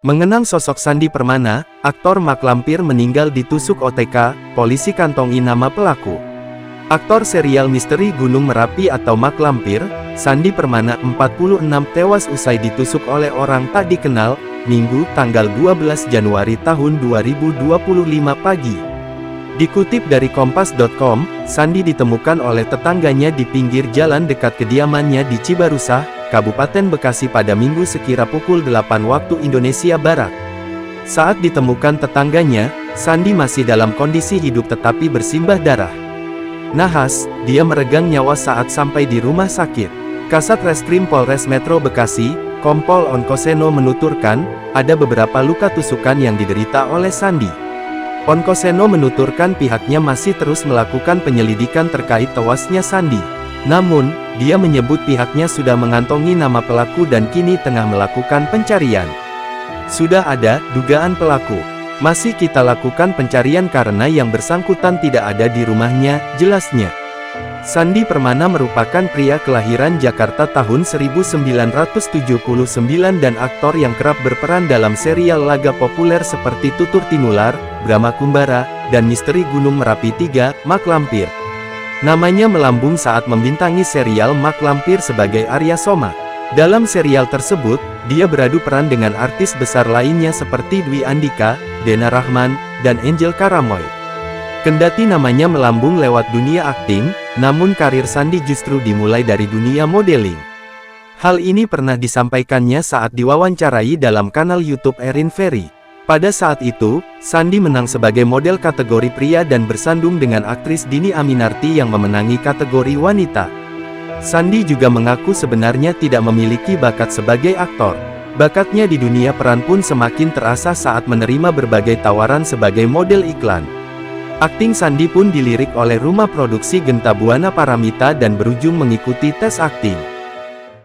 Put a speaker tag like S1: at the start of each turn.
S1: Mengenang sosok Sandi Permana, aktor Mak Lampir meninggal ditusuk OTK, polisi kantongi nama pelaku. Aktor serial misteri Gunung Merapi atau Mak Lampir, Sandi Permana 46 tewas usai ditusuk oleh orang tak dikenal, Minggu, tanggal 12 Januari tahun 2025 pagi. Dikutip dari Kompas.com, Sandi ditemukan oleh tetangganya di pinggir jalan dekat kediamannya di Cibarusah, Kabupaten Bekasi pada Minggu sekira pukul 8 waktu Indonesia Barat. Saat ditemukan tetangganya, Sandi masih dalam kondisi hidup tetapi bersimbah darah. Nahas, dia meregang nyawa saat sampai di rumah sakit. Kasat Reskrim Polres Metro Bekasi, Kompol Onkoseno menuturkan, ada beberapa luka tusukan yang diderita oleh Sandi. Onkoseno menuturkan pihaknya masih terus melakukan penyelidikan terkait tewasnya Sandi. Namun, dia menyebut pihaknya sudah mengantongi nama pelaku dan kini tengah melakukan pencarian. Sudah ada dugaan pelaku. Masih kita lakukan pencarian karena yang bersangkutan tidak ada di rumahnya, jelasnya. Sandi Permana merupakan pria kelahiran Jakarta tahun 1979 dan aktor yang kerap berperan dalam serial laga populer seperti Tutur Tinular, Brahma Kumbara, dan Misteri Gunung Merapi 3, Mak Lampir. Namanya melambung saat membintangi serial Mak Lampir sebagai Arya Soma. Dalam serial tersebut, dia beradu peran dengan artis besar lainnya seperti Dwi Andika, Dena Rahman, dan Angel Karamoy. Kendati namanya melambung lewat dunia akting, namun karir Sandi justru dimulai dari dunia modeling. Hal ini pernah disampaikannya saat diwawancarai dalam kanal YouTube Erin Ferry. Pada saat itu, Sandi menang sebagai model kategori pria dan bersandung dengan aktris Dhini Aminarti yang memenangi kategori wanita. Sandi juga mengaku sebenarnya tidak memiliki bakat sebagai aktor. Bakatnya di dunia peran pun semakin terasa saat menerima berbagai tawaran sebagai model iklan. Akting Sandi pun dilirik oleh rumah produksi Genta Buana Paramita dan berujung mengikuti tes akting.